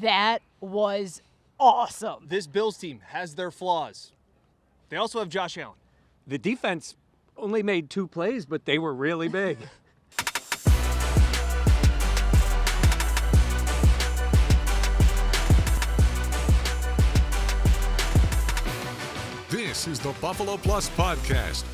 That was awesome. This Bills team has their flaws. They also have Josh Allen. The defense only made 2 plays, but they were really big. This is the Buffalo Plus Podcast.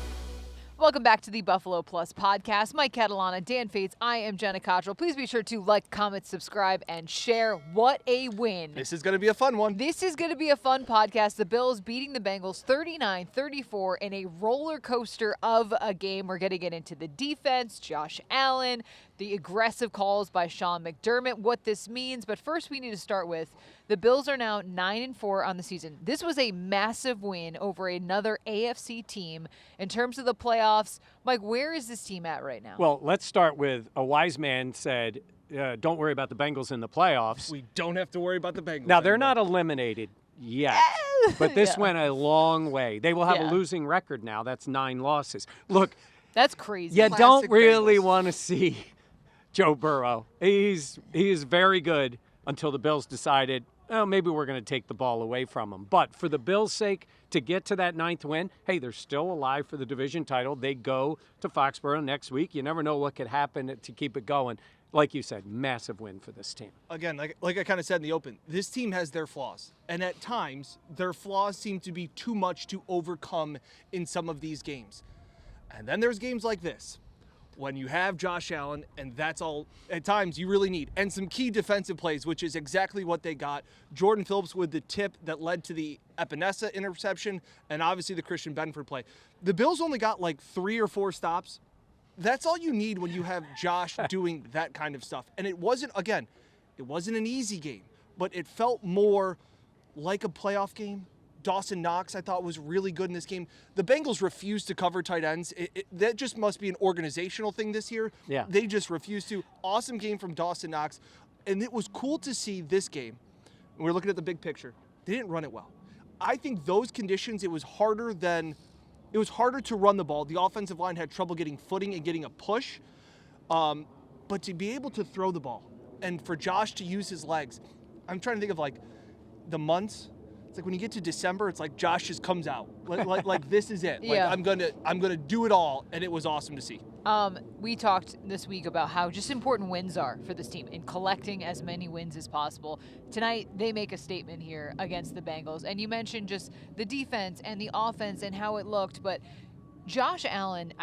Welcome back to the Buffalo Plus Podcast. Mike Catalana, Dan Fates, I am Jenna Cottrell. Please be sure to like, comment, subscribe, and share. What a win. This is going to be a fun one. This is going to be a fun podcast. The Bills beating the Bengals 39-34 in a roller coaster of a game. We're going to get into the defense, Josh Allen, the aggressive calls by Sean McDermott, what this means. But first we need to start with the Bills are now 9-4 on the season. This was a massive win over another AFC team in terms of the playoffs. Mike, where is this team at right now? Well, let's start with a wise man said, don't worry about the Bengals in the playoffs. We don't have to worry about the Bengals. Now, they're not eliminated yet, but this went a long way. They will have a losing record now. That's 9 losses. Look, that's crazy. You don't Classic really Bengals. want to see Joe Burrow. He is very good until the Bills decided, oh, maybe we're going to take the ball away from him. But for the Bills' sake, to get to that 9th win, hey, they're still alive for the division title. They go to Foxborough next week. You never know what could happen to keep it going. Like you said, massive win for this team. Again, like I kind of said in the open, this team has their flaws. And at times, their flaws seem to be too much to overcome in some of these games. And then there's games like this, when you have Josh Allen, and that's all at times you really need. And some key defensive plays, which is exactly what they got. Jordan Phillips with the tip that led to the Epinesa interception, and obviously the Christian Benford play. The Bills only got like 3 or 4 stops. That's all you need when you have Josh doing that kind of stuff. And it wasn't an easy game, but it felt more like a playoff game. Dawson Knox, I thought, was really good in this game. The Bengals refused to cover tight ends. That just must be an organizational thing this year. Yeah. They just refused to. Awesome game from Dawson Knox. And it was cool to see this game. We're looking at the big picture. They didn't run it well. I think those conditions, it was harder to run the ball. The offensive line had trouble getting footing and getting a push. But to be able to throw the ball and for Josh to use his legs, I'm trying to think of like the months. It's like when you get to December, it's like Josh just comes out. Like this is it. Like Yeah. I'm gonna do it all, and it was awesome to see. We talked this week about how just important wins are for this team in collecting as many wins as possible. Tonight, they make a statement here against the Bengals, and you mentioned just the defense and the offense and how it looked, but Josh Allen,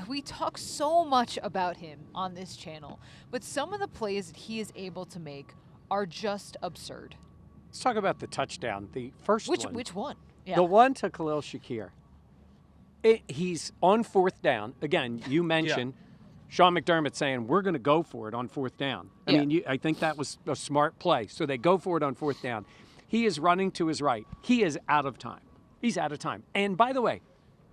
we talk so much about him on this channel, but some of the plays that he is able to make are just absurd. Let's talk about the touchdown. The first one. Which one? Yeah. The one to Khalil Shakir. He's on 4th down. Again, you mentioned Sean McDermott saying, we're going to go for it on 4th down. I think that was a smart play. So they go for it on 4th down. He is running to his right. He is out of time. He's out of time. And by the way,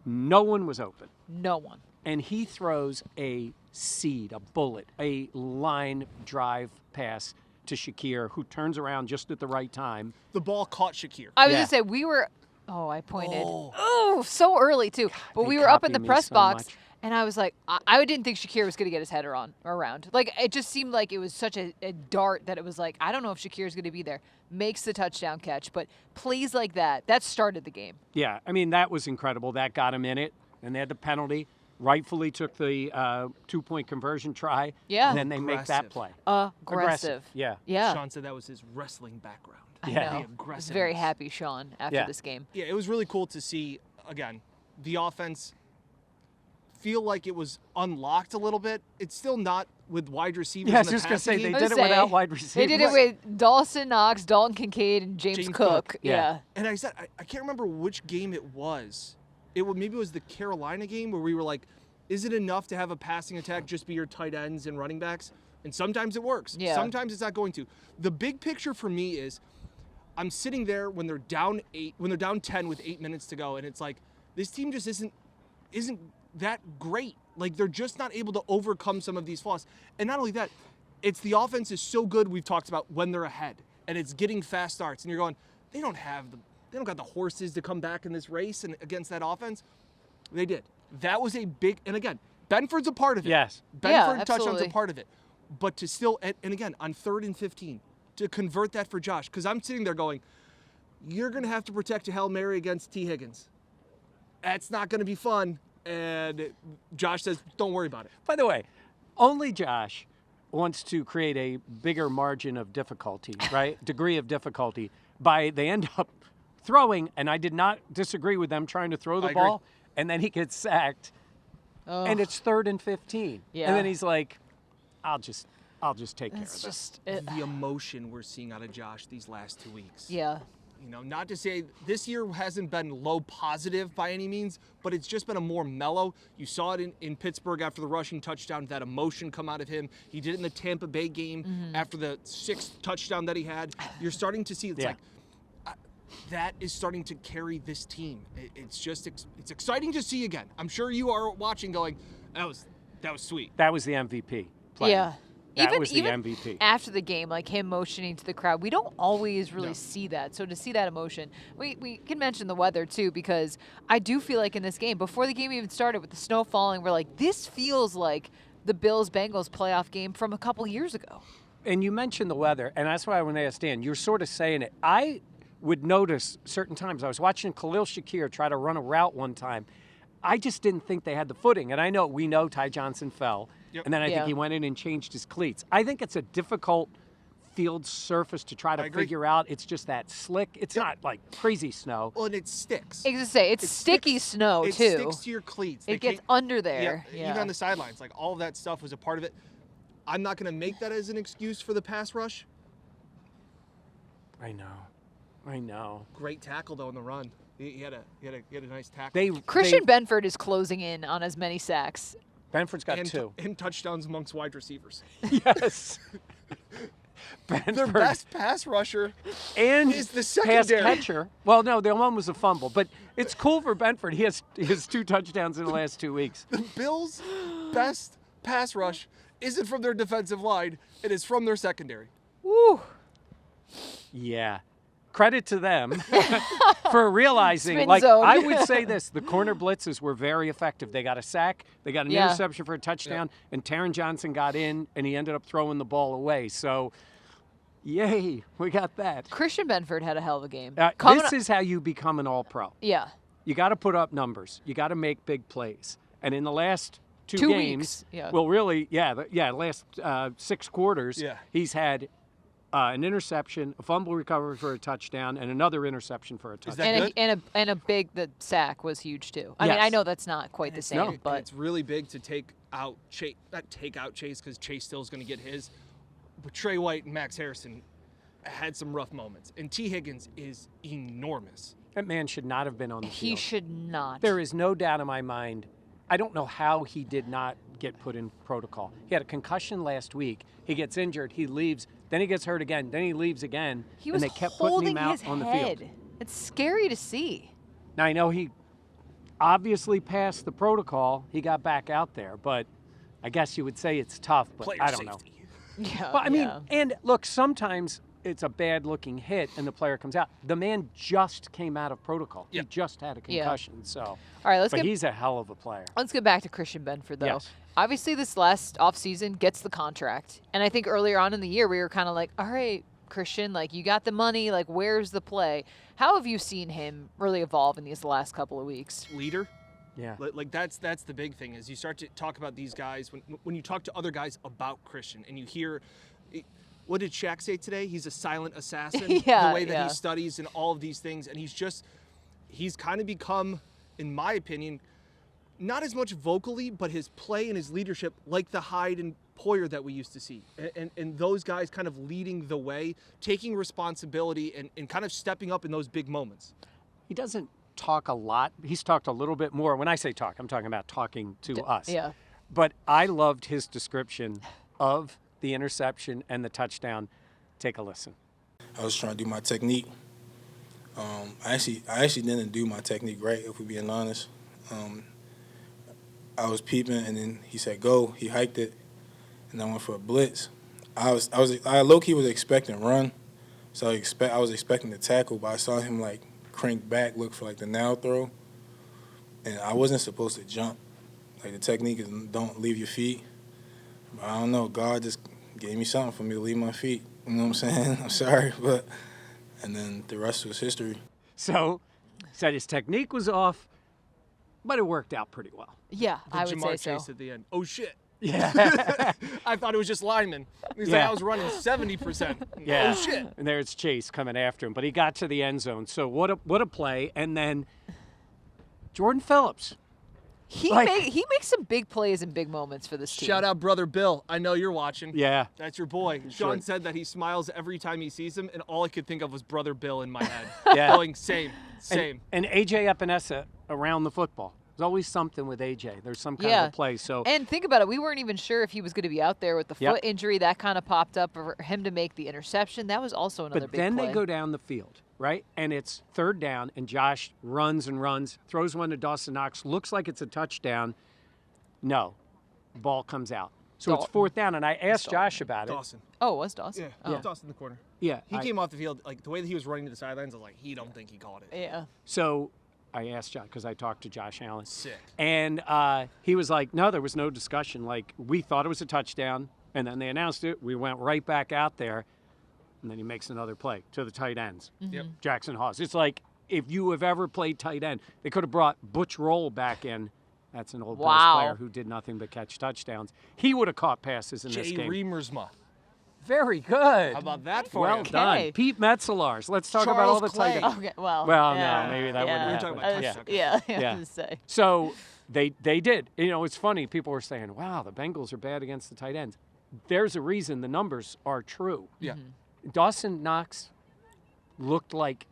no one was open. No one. And he throws a seed, a bullet, a line drive pass to Shakir, who turns around just at the right time. The ball caught Shakir. I was going to say, we were, I pointed. Oh, so early too. But they we were up in copy the me press so box, much. and I was like, I didn't think Shakir was going to get his head around. Like, it just seemed like it was such a dart that it was like, I don't know if Shakir's going to be there. Makes the touchdown catch. But plays like that started the game. Yeah, that was incredible. That got him in it. And they had the penalty. Rightfully took the 2-point conversion try. Yeah. And then they make that play. Aggressive. Yeah. Yeah. Sean said that was his wrestling background. I Yeah. know. The aggressiveness. Very happy, Sean, after this game. Yeah, it was really cool to see, again, the offense feel like it was unlocked a little bit. It's still not with wide receivers Yeah, I in was the just going to passing say, they game. did it without wide receivers. They did it with Dawson Knox, Dalton Kincaid, and James Cook. Yeah. And I said, I can't remember which game it was. Maybe it was the Carolina game where we were like, is it enough to have a passing attack just be your tight ends and running backs? And sometimes it works. Yeah. Sometimes it's not going to. The big picture for me is I'm sitting there when they're down 10 with 8 minutes to go, and it's like, this team just isn't that great. Like, they're just not able to overcome some of these flaws. And not only that, it's the offense is so good, we've talked about, when they're ahead. And it's getting fast starts. And you're going, they don't got the horses to come back in this race and against that offense. They did. That was a big, and again, Benford's a part of it. Yes. Benford touchdowns absolutely. a part of it. But to still, and again, on 3rd and 15, to convert that for Josh. Because I'm sitting there going, you're going to have to protect a Hail Mary against T. Higgins. That's not going to be fun. And Josh says, don't worry about it. By the way, only Josh wants to create a bigger margin of difficulty, right? Degree of difficulty they end up throwing, and I did not disagree with them trying to throw the ball, and then he gets sacked, and it's 3rd and 15. Yeah. And then he's like, I'll just take care of It's this. just The emotion we're seeing out of Josh these last 2 weeks. yeah. You know, not to say this year hasn't been low positive by any means, but it's just been a more mellow. You saw it in Pittsburgh after the rushing touchdown, that emotion come out of him. He did it in the Tampa Bay game after the 6th touchdown that he had. You're starting to see like that is starting to carry this team. It's exciting to see again. I'm sure you are watching going, that was sweet. That was the MVP play. Yeah. That was the even MVP. After the game, like him motioning to the crowd, we don't always really see that. So to see that emotion, we can mention the weather too, because I do feel like in this game, before the game even started with the snow falling, we're like, this feels like the Bills-Bengals playoff game from a couple years ago. And you mentioned the weather, and that's why I want to ask Dan, you're sort of saying it. I would notice certain times. I was watching Khalil Shakir try to run a route one time. I just didn't think they had the footing. And we know Ty Johnson fell. Yep. And then I think he went in and changed his cleats. I think it's a difficult field surface to try to figure out. It's just that slick. It's not like crazy snow. Well, and it sticks. I was gonna say, it's sticky snow it too. It sticks to your cleats. It gets under there. Yeah. Even on the sidelines. Like, all of that stuff was a part of it. I'm not going to make that as an excuse for the pass rush. I know. Great tackle, though, in the run. He had a nice tackle. Christian Benford is closing in on as many sacks. Benford's got 2. And touchdowns amongst wide receivers. Yes. Their best pass rusher and is the pass secondary. catcher. Well, no, the one was a fumble, but it's cool for Benford. He has 2 touchdowns in the last 2 weeks. The Bills' best pass rush isn't from their defensive line. It is from their secondary. Woo. Yeah. Credit to them for realizing, Spin like, zone. I would say this, the corner blitzes were very effective. They got a sack, they got an interception for a touchdown, and Taron Johnson got in, and he ended up throwing the ball away. So, yay, we got that. Christian Benford had a hell of a game. This is how you become an all-pro. Yeah. You got to put up numbers. You got to make big plays. And in the last 2 2 games, weeks. well, really, last 6 quarters, he's had an interception, a fumble recovery for a touchdown, and another interception for a touchdown. And a big sack was huge too. I mean, I know that's not quite the same, but it's really big to take out Chase. Not take out Chase, because Chase still is going to get his. But Trey White and Max Harrison had some rough moments, and T. Higgins is enormous. That man should not have been on the field. He should not. There is no doubt in my mind. I don't know how he did not get put in protocol. He had a concussion last week. He gets injured. He leaves. Then he gets hurt again. Then he leaves again. He was and they kept holding putting him out his on the head. field. It's scary to see. Now, I know he obviously passed the protocol. He got back out there. But I guess you would say it's tough. But Player I don't safety. know. Yeah. Well, I mean, and look, sometimes it's a bad-looking hit and the player comes out. The man just came out of protocol. Yeah. He just had a concussion. So, All right, but he's a hell of a player. Let's get back to Christian Benford, though. Yes. Obviously, this last offseason gets the contract. And I think earlier on in the year, we were kind of like, all right, Christian, like, you got the money. Like, where's the play? How have you seen him really evolve in these last couple of weeks? Leader. Yeah. Like, that's the big thing, is you start to talk about these guys. When you talk to other guys about Christian and you hear, what did Shaq say today? He's a silent assassin. Yeah, the way that he studies and all of these things. And he's kind of become, in my opinion, not as much vocally, but his play and his leadership, like the Hyde and Poyer that we used to see. And those guys kind of leading the way, taking responsibility and kind of stepping up in those big moments. He doesn't talk a lot. He's talked a little bit more. When I say talk, I'm talking about talking to us. Yeah. But I loved his description of the interception and the touchdown. Take a listen. I was trying to do my technique. I actually didn't do my technique right, if we're being honest. I was peeping, and then he said go. He hiked it, and I went for a blitz. I low-key was expecting run, so I was expecting the tackle, but I saw him like crank back, look for like the now throw, and I wasn't supposed to jump. Like, the technique is don't leave your feet. But I don't know. God just gave me something for me to leave my feet. You know what I'm saying? I'm sorry, and then the rest was history. So, said his technique was off, but it worked out pretty well. Yeah, The I would Jamar say so. chase at the end. Oh shit! Yeah. I thought it was just lineman. He's Yeah. like, I was running 70%. Yeah. Oh shit! And there's Chase coming after him, but he got to the end zone. So what a play! And then Jordan Phillips. He Like- makes some big plays and big moments for this team. Shout out, brother Bill. I know you're watching. Yeah. That's your boy. Sean said that he smiles every time he sees him, and all I could think of was brother Bill in my head. Yeah. Going same. And AJ Epinesa around the football. There's always something with AJ. There's some kind of a play. So And think about it. We weren't even sure if he was going to be out there with the Yep. foot injury. That kind of popped up for him to make the interception. That was also another But big then play. they go down the field, right? And it's third down, and Josh runs and runs, throws one to Dawson Knox. Looks like it's a touchdown. No, ball comes out. So it's Dalton. fourth down, and I asked Josh about it. Dawson. Oh, it was Dawson? Yeah. Oh. Dawson in the corner. Yeah. He came off the field, like the way that he was running to the sidelines, I was like, he don't think he caught it. Yeah. So I asked Josh, because I talked to Josh Allen. Sick. And he was like, no, there was no discussion. Like, we thought it was a touchdown, and then they announced it. We went right back out there, and then he makes another play to the tight ends. Yep. Jackson Hawes. It's like, if you have ever played tight end, they could have brought Butch Roll back in. That's an old Bills Wow. player who did nothing but catch touchdowns. He would have caught passes in this Jay game. Reamersma. Very good. How about that for well you? Okay. done. Pete Metzelaars. Let's talk about all the Charles tight Clay. ends. Okay, well. Well, no, yeah, maybe that wouldn't yeah. We're talking about happen. touchdown. Yeah, Yeah. to say. So they did. You know, it's funny. People were saying, wow, the Bengals are bad against the tight ends. There's a reason the numbers are true. Yeah. Dawson Knox looked like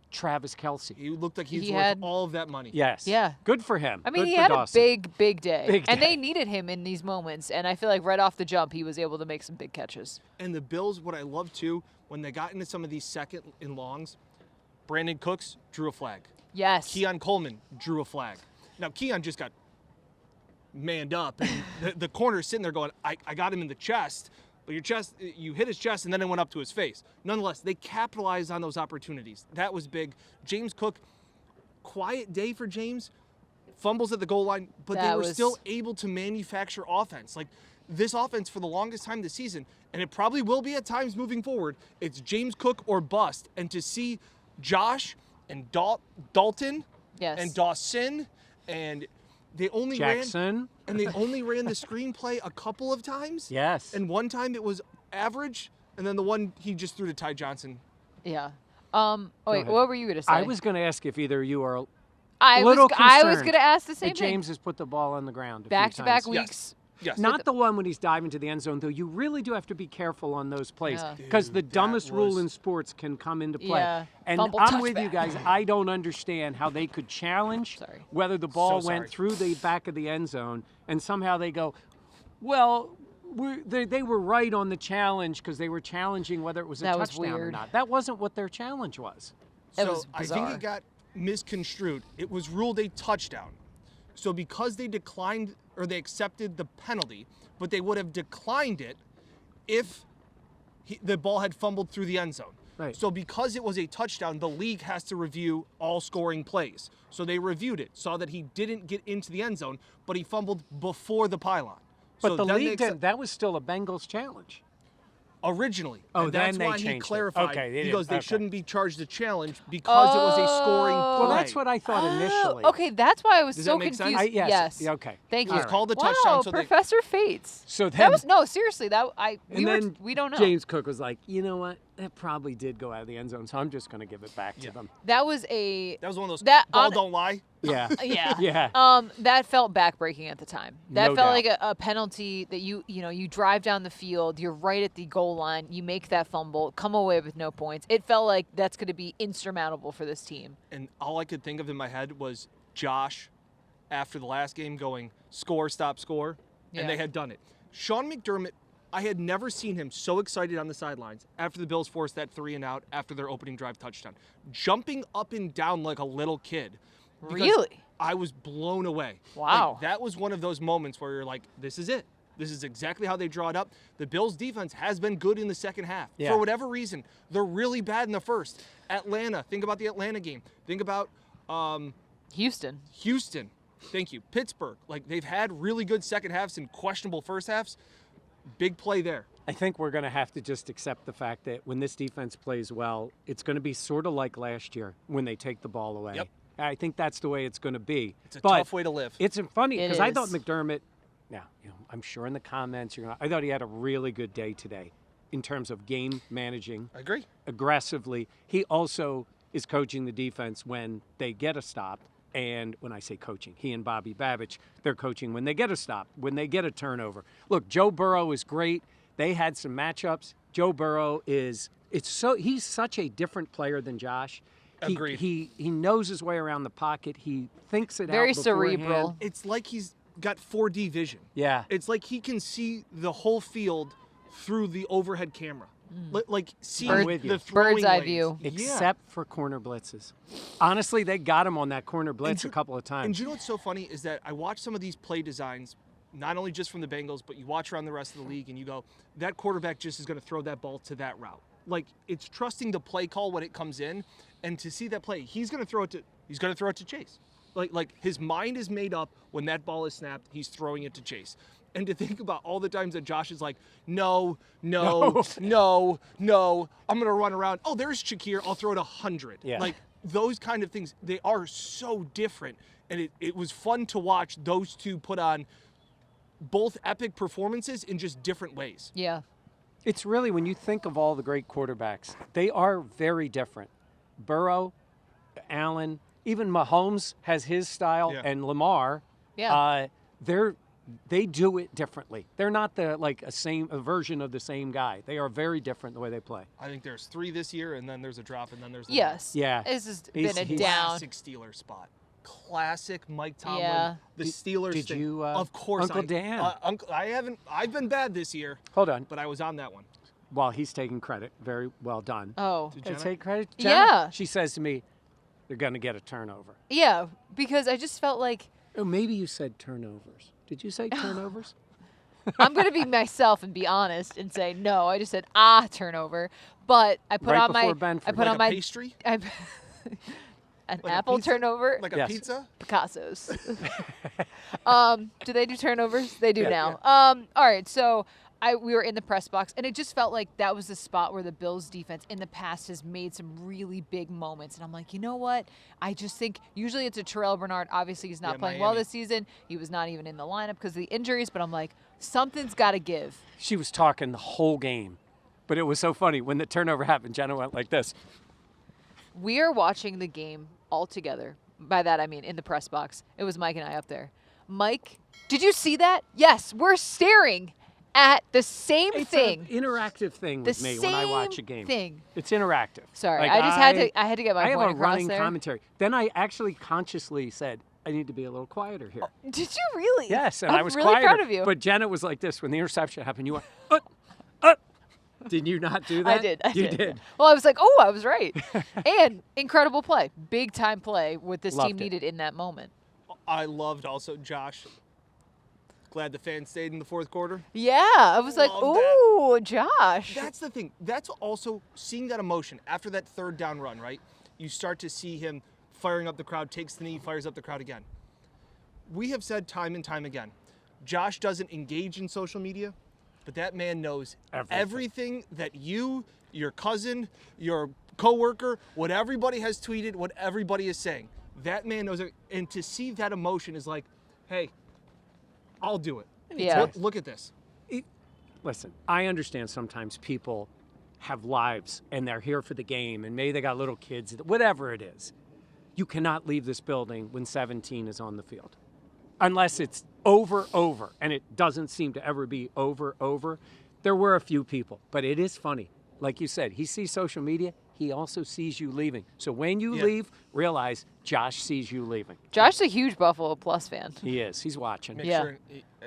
Travis Kelce. He looked like he's He worth had- all of that money. Yes. Yeah. Good for him. I mean, Good he for had Dawson. a big day. Big And day. they needed him in these moments. And I feel like right off the jump, he was able to make some big catches. And the Bills, what I love too, when they got into some of these second and longs, Brandon Cooks drew a flag. Yes. Keon Coleman drew a flag. Now, Keon just got manned up. And the corner's sitting there going, I got him in the chest. But your chest, you hit his chest, and then it went up to his face. Nonetheless, they capitalized on those opportunities. That was big. James Cook, quiet day for James. Fumbles at the goal line, but they That were was- still able to manufacture offense. Like this offense for the longest time this season, and it probably will be at times moving forward, it's James Cook or bust. And to see Josh and Dalton Yes. and Dawson, and they only ran Jackson. and they only ran the screenplay a couple of times. Yes. And one time it was average, and then the one he just threw to Ty Johnson. Yeah. Oh, wait, ahead. what were you going to say? I was going to ask if either you are I little was concerned going to ask the same that thing. James has put the ball on the ground a few Back-to-back times. Yes. weeks. Yes. Not the one when he's diving to the end zone, though. You really do have to be careful on those plays Yeah. because the Dude, that dumbest rule was- in sports can come into play. Yeah. And Fumble I'm with you touchback. guys. I don't understand how they could challenge Sorry. whether the ball So went sorry. through the back of the end zone and somehow they go, well, they were right on the challenge because they were challenging whether it was a That was touchdown or weird. not. That wasn't what their challenge was. It So was I think bizarre. it got misconstrued. It was ruled a touchdown. So because they declined or they accepted the penalty, but they would have declined it if the ball had fumbled through the end zone. Right. So because it was a touchdown, the league has to review all scoring plays. So they reviewed it, saw that he didn't get into the end zone, but he fumbled before the pylon. But so the then they league accept- didn't. That was still a Bengals challenge. originally. Oh, and that's then they why he changed it. clarified. Okay, they he did. goes, they Okay. shouldn't be charged a challenge because it was a scoring play. Well, that's what I thought initially. Oh, okay, that's why I was Does so that make sense? confused. Yes. Yeah, okay. Thank It you. was called a wow, touchdown, so they- Professor Fates. So That then, was no, seriously. We don't know. James Cook was like, you know what? That probably did go out of the end zone, so I'm just going to give it back to them. That was a That was one of those That ball on- don't lie. Yeah. yeah. Yeah. That felt backbreaking at the time. That No felt doubt. like a penalty that you drive down the field, you're right at the goal line, you make that fumble, come away with no points. It felt like that's going to be insurmountable for this team. And all I could think of in my head was Josh after the last game going score, stop, score. Yeah. And they had done it. Sean McDermott, I had never seen him so excited on the sidelines after the Bills forced that 3-and-out after their opening drive touchdown. Jumping up and down like a little kid. Because Really? I was blown away. Wow. Like, that was one of those moments where you're like, this is it. This is exactly how they draw it up. The Bills' defense has been good in the second half. Yeah. For whatever reason, they're really bad in the first. Atlanta, think about the Atlanta game. Think about Houston. Houston. Thank you. Pittsburgh. Like, they've had really good second halves and questionable first halves. Big play there. I think we're going to have to just accept the fact that when this defense plays well, it's going to be sort of like last year when they take the ball away. Yep. I think that's the way it's going to be. It's a But tough way to live. It's funny It because I thought is. McDermott. Now, I'm sure in the comments I thought he had a really good day today in terms of game managing. I agree. Aggressively. He also is coaching the defense when they get a stop. And when I say coaching, he and Bobby Babich, they're coaching when they get a stop, when they get a turnover. Look, Joe Burrow is great. They had some matchups. Joe Burrow he's such a different player than Josh. Agreed. He knows his way around the pocket. He thinks it Very out beforehand. cerebral. It's like he's got 4D vision. Yeah. It's like he can see the whole field through the overhead camera. Like seeing I'm with you. the throwing Bird's eye lanes. view. Yeah. Except for corner blitzes. Honestly, they got him on that corner blitz a couple of times. And you know what's so funny is that I watch some of these play designs, not only just from the Bengals, but you watch around the rest of the league and you go, that quarterback just is going to throw that ball to that route. Like, it's trusting the play call when it comes in, and to see that play, he's going to throw it to Chase. Like his mind is made up when that ball is snapped, he's throwing it to Chase. And to think about all the times that Josh is like, no, I'm going to run around. Oh, there's Shakir. I'll throw it 100. Yeah. Like, those kind of things, they are so different. And it was fun to watch those two put on both epic performances in just different ways. Yeah. It's really, when you think of all the great quarterbacks, they are very different. Burrow, Allen, even Mahomes has his style, Yeah. and Lamar, Yeah. they do it differently. They're not a version of the same guy. They are very different the way they play. I think there's 3 this year, and then there's a drop, and then there's Yes. Yeah. This has He's- been a he's- down. classic Steelers spot. Classic Mike Tomlin. Yeah. The Steelers did thing. you, of course, Uncle Dan? I've been bad this year, Hold on. but I was on that one. While he's taking credit, very well done. Oh. Did Can I Jenna? take credit? Jenna? Yeah. She says to me, they're going to get a turnover. Yeah, because I just felt like Oh, maybe you said turnovers. Did you say turnovers? I'm going to be myself and be honest and say no. I just said turnover, but I put Right on my before Benford. I put Like on a my pastry? an Like a apple pizza? turnover. Like a Yes. pizza? Picasso's. Do they do turnovers? They do Yeah, now. All right, so we were in the press box, and it just felt like that was the spot where the Bills defense in the past has made some really big moments. And I'm like, you know what? I just think usually it's a Terrell Bernard. Obviously, he's not Yeah, playing well Miami. this season. He was not even in the lineup because of the injuries. But I'm like, something's got to give. She was talking the whole game. But it was so funny. When the turnover happened, Jenna went like this. We are watching the game all together. By that, I mean in the press box. It was Mike and I up there. Mike, did you see that? Yes, we're staring at the same It's thing. an interactive thing The with me when I watch a same game. thing. It's interactive. Sorry, Like, I had to get my I have point a across running there. commentary. Then I actually consciously said, I need to be a little quieter here. Did you really? Yes, and I'm I was really quieter. proud of you. But Jenna was like this when the interception happened. You went, Did you not do that? I did. I You did. did. Well, I was like, oh, I was right. And incredible play, big time play, what this Loved team it. needed in that moment. I loved also Josh. Glad the fans stayed in the fourth quarter. Yeah, I was like, Love that. ooh, Josh. That's the thing. That's also seeing that emotion after that third down run, right? You start to see him firing up the crowd, takes the knee, fires up the crowd again. We have said time and time again, Josh doesn't engage in social media, but that man knows everything that you, your cousin, your coworker, what everybody has tweeted, what everybody is saying. That man knows it. And to see that emotion is like, hey, I'll do it. Yeah. Look at this. Listen, I understand sometimes people have lives and they're here for the game and maybe they got little kids, whatever it is. You cannot leave this building when 17 is on the field. Unless it's over, and it doesn't seem to ever be over. There were a few people, but it is funny. Like you said, he sees social media. He also sees you leaving. So when you leave, realize Josh sees you leaving. Josh's a huge Buffalo Plus fan. He is. He's watching. Make Yeah. sure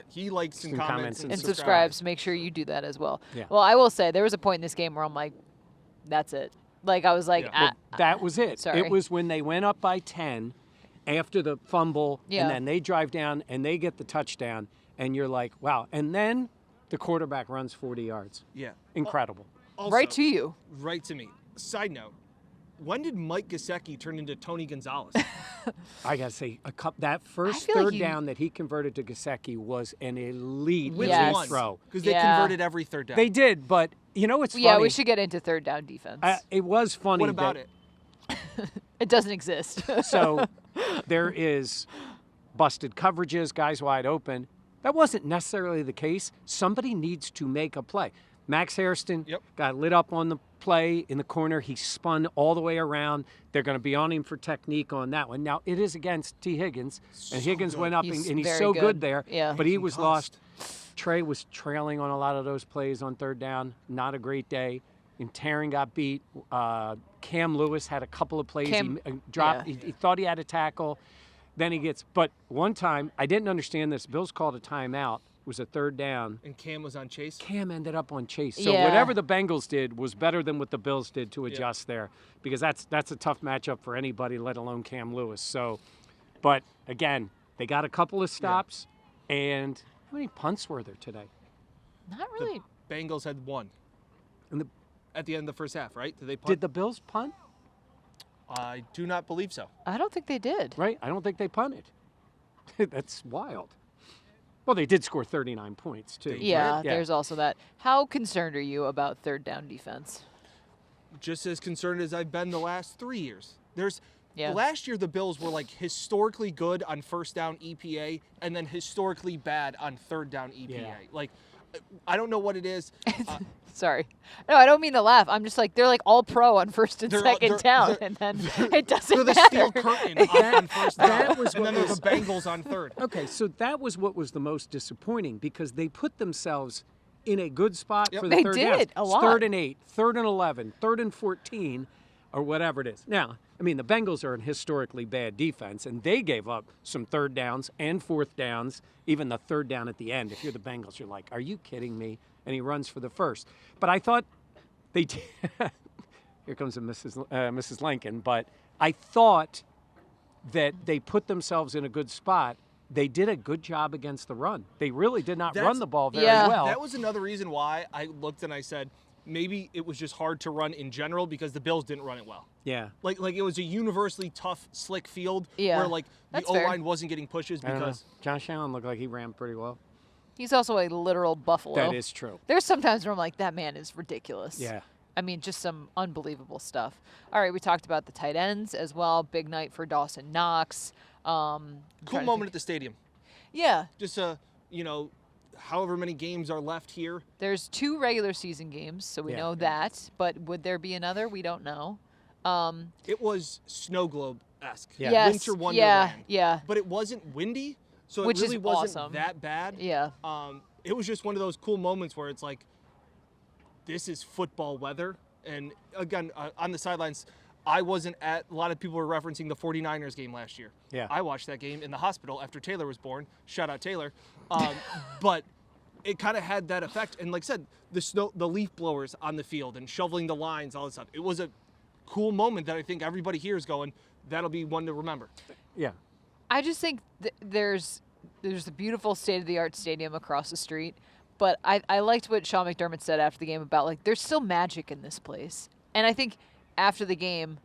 he likes and Some comments comments And subscribes. Make sure you do that as well. Yeah. Well, I will say there was a point in this game where I'm like, that's it. Like I was like, Yeah. That was it. Sorry. It was when they went up by 10 after the fumble, Yeah. and then they drive down and they get the touchdown, and you're like, wow. And then the quarterback runs 40 yards. Yeah. Incredible. Also, right to you. Right to me. Side note, when did Mike Gesicki turn into Tony Gonzalez? I gotta say, that first feel like third down that he converted to Gesicki was an elite Which Yes. one? throw. Because they Yeah. converted every third down. They did, but you know what's funny? Yeah, we should get into third down defense. It was funny. What about that, it? It doesn't exist. So there is busted coverages, guys wide open. That wasn't necessarily the case. Somebody needs to make a play. Max Hairston got lit up on the play in the corner. He spun all the way around. They're going to be on him for technique on that one. Now, it is against T. Higgins, and Higgins went up, and he's very so good there. Yeah. But he was Concussed. lost. Trey was trailing on a lot of those plays on third down. Not a great day. And Taryn got beat. Cam Lewis had a couple of plays. Cam- He dropped. yeah. He thought he had a tackle. Then he gets. But one time, I didn't understand this. Bills called a timeout. It was a third down. And Cam was on Chase. Cam ended up on Chase. So Yeah. whatever the Bengals did was better than what the Bills did to adjust there, because that's a tough matchup for anybody, let alone Cam Lewis. So, but again, they got a couple of stops, and how many punts were there today? Not really. Bengals had one And at the end of the first half, right? Did they punt? did the Bills punt? I do not believe so. I don't think they did. Right? I don't think they punted. That's wild. Well, they did score 39 points too. Yeah, there's also that. How concerned are you about third down defense? Just as concerned as I've been the last 3 years. Yeah. Last year the Bills were like historically good on first down EPA and then historically bad on third down EPA. Yeah. Like, I don't know what it is. Sorry. No, I don't mean to laugh. I'm just like, they're like all pro on first and They're- second they're- down, they're- and then it doesn't They're the matter. steel curtain on first down. that was and what then there's was- the Bengals on third. Okay, so that was what was the most disappointing, because they put themselves in a good spot Yep. for the They third did, downs. a It's lot. 3rd and 8, 3rd and 11, 3rd and 14, or whatever it is. Now, I mean, the Bengals are an historically bad defense, and they gave up some third downs and fourth downs, even the third down at the end. If you're the Bengals, you're like, are you kidding me? And he runs for the first. But I thought they did. Here comes a Mrs. Lincoln. But I thought that they put themselves in a good spot. They did a good job against the run. They really did not run the ball very Yeah. well. That was another reason why I looked and I said, maybe it was just hard to run in general because the Bills didn't run it well. Yeah. Like it was a universally tough, slick field Yeah, where like the that's fair. O-line wasn't getting pushes I don't know. because Josh Allen looked like he ran pretty well. He's also a literal buffalo. That is true. There's sometimes where I'm like, that man is ridiculous. Yeah. I mean, just some unbelievable stuff. All right, we talked about the tight ends as well. Big night for Dawson Knox. cool moment at the stadium. Yeah, Just however many games are left here. there's 2 regular season games, so we Yeah. know that. But would there be another? We don't know. It was snow globe-esque. Yeah. Yes, Winter wonderland. yeah. But it wasn't windy, so Which it is really wasn't awesome. that bad. Yeah. It was just one of those cool moments where it's like, this is football weather. And again, on the sidelines, I wasn't at, a lot of people were referencing the 49ers game last year. Yeah. I watched that game in the hospital after Taylor was born. Shout out Taylor. But it kind of had that effect. And like I said, the leaf blowers on the field and shoveling the lines, all this stuff. It was a cool moment that I think everybody here is going, that'll be one to remember. Yeah. I just think there's a beautiful state-of-the-art stadium across the street, but I liked what Sean McDermott said after the game about, like, there's still magic in this place. And I think after the game,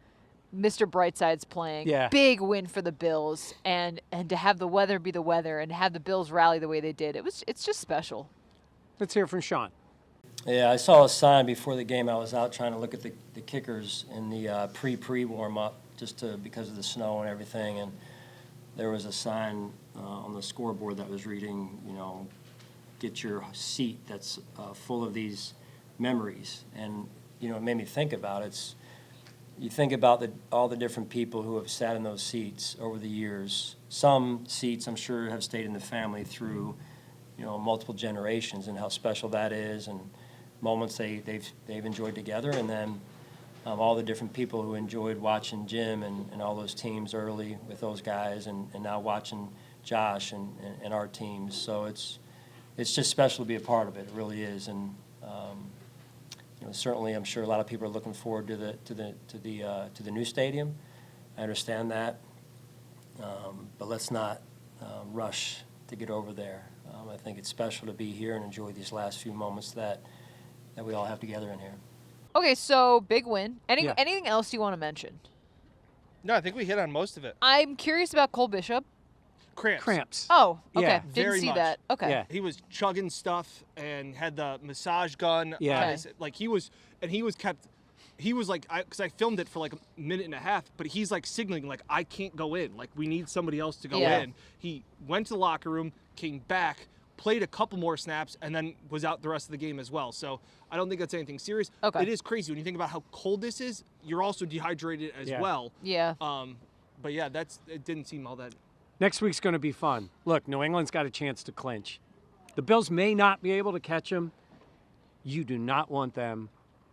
Mr. Brightside's playing. Yeah. Big win for the Bills, and to have the weather be the weather and have the Bills rally the way they did, it's just special. Let's hear from Sean. Yeah, I saw a sign before the game. I was out trying to look at the kickers in the pre warm-up because of the snow and everything, and there was a sign on the scoreboard that was reading, get your seat that's full of these memories. And, it made me think about it. You think about all the different people who have sat in those seats over the years. Some seats, I'm sure, have stayed in the family through, multiple generations, and how special that is, and moments they've enjoyed together. And then all the different people who enjoyed watching Jim and all those teams early with those guys, and now watching Josh and our teams. So it's just special to be a part of it. It really is. And certainly, I'm sure a lot of people are looking forward to the new stadium. I understand that, but let's not rush to get over there. I think it's special to be here and enjoy these last few moments that we all have together in here. Okay, so big win. Yeah. Anything else you want to mention? No, I think we hit on most of it. I'm curious about Cole Bishop. Cramps. Oh, okay. Yeah. Didn't Very see much. that. Okay. Yeah. He was chugging stuff and had the massage gun. Yeah. on Okay. his- like he was like, because I filmed it for like a minute and a half, but he's like signaling like, I can't go in. Like we need somebody else to go Yeah. in. He went to the locker room, came back, played a couple more snaps, and then was out the rest of the game as well. So I don't think that's anything serious. Okay. It is crazy when you think about how cold this is. You're also dehydrated as Yeah. well. Yeah. But yeah, it didn't seem all that. Next week's going to be fun. Look, New England's got a chance to clinch. The Bills may not be able to catch them. You do not want them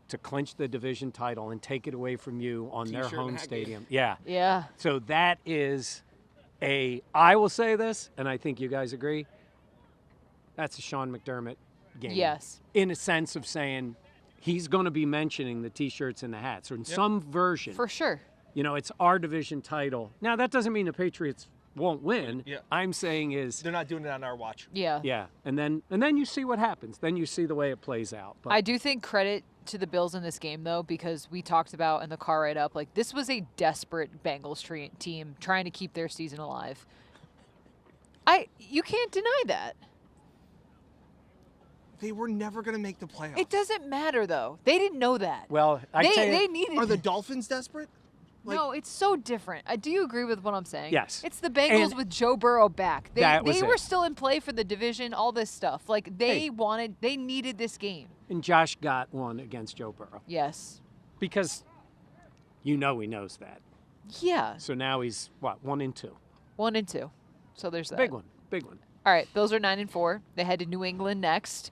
to clinch the division title and take it away from you on their T-shirt and home hat stadium. game. Yeah. Yeah. So that is I will say this, and I think you guys agree, that's a Sean McDermott game. Yes. In a sense of saying he's going to be mentioning the T-shirts and the hats, or in some version. For sure. You know, it's our division title. Now, that doesn't mean the Patriots won't win. Yeah. I'm saying is, They're not doing it on our watch. Yeah. yeah, and then you see what happens. Then you see the way it plays out. But I do think credit to the Bills in this game, though, because we talked about in the car ride up, like, this was a desperate Bengals team trying to keep their season alive. You can't deny that. They were never going to make the playoffs. It doesn't matter, though. They didn't know that. well, I tell you, They needed Are the Dolphins desperate? no, it's so different. Do you agree with what I'm saying? Yes. It's the Bengals And with Joe Burrow back. that was They were it. still in play for the division, all this stuff. Like, they Hey. needed this game. and Josh got one against Joe Burrow Yes. because he knows that. Yeah. So now he's 1-2. 1-2. So there's that. Big one. All right, Bills are 9-4. They head to New England next.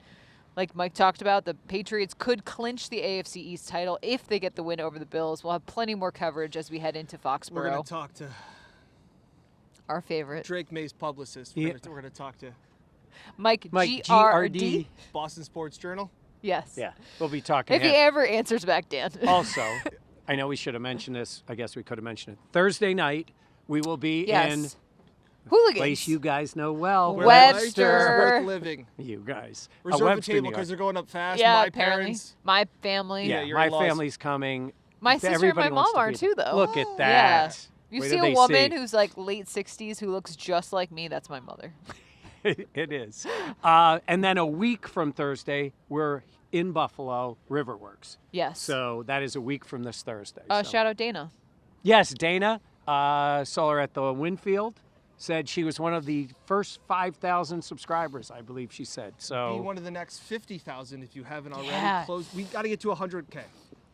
Like Mike talked about, the Patriots could clinch the AFC East title if they get the win over the Bills. We'll have plenty more coverage as we head into We're Foxborough, going to talk to our favorite. Going to talk to Mike Mike, GRD. Boston Sports Journal. Yes. Yeah, we'll be talking. If he ever answers back, Dan. Also, I know we should have mentioned this. I guess we could have mentioned it. Thursday night, we will be in Yes. a Hooligans. place you guys know well. Where- Webster's Webster. worth living. You guys. Reserve a Webster, table New York. because they're going up fast. Yeah, My apparently. parents. My family. Yeah, your my in-laws. family's coming. My sister and Everybody my wants mom to are be too, there. though. Look at Yeah. that. You Wait see till a they woman see. who's like late 60s who looks just like me, that's my mother. It is. And then a week from Thursday, we're in Buffalo, Riverworks. Yes. So that is a week from this Thursday. so. Shout out Dana. Yes, Dana saw her at the Winfield. Said she was one of the first 5,000 subscribers, I believe she said. Be So, one of the next 50,000 if you haven't already. Yeah. We got to get to 100K.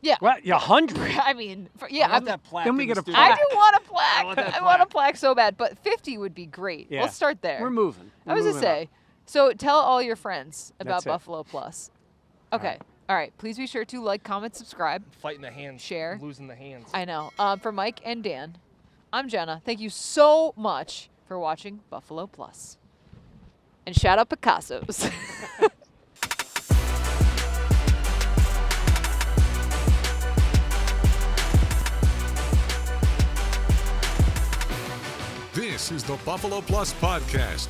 Yeah. what? 100? I mean, I yeah. want that plaque. Then we in get the a studio. I plaque. do want a plaque. I want that I want a plaque. plaque so bad, but 50 would be great. Yeah. Let's start there. We're moving. I was We're going to moving say, so tell all your friends about That's it. Buffalo Plus. Okay. All right. Please be sure to like, comment, subscribe. Fighting the hands. Share. I'm losing the hands. I know. For Mike and Dan, I'm Jenna. Thank you so much for watching Buffalo Plus. And shout out Picasso's. This is the Buffalo Plus Podcast.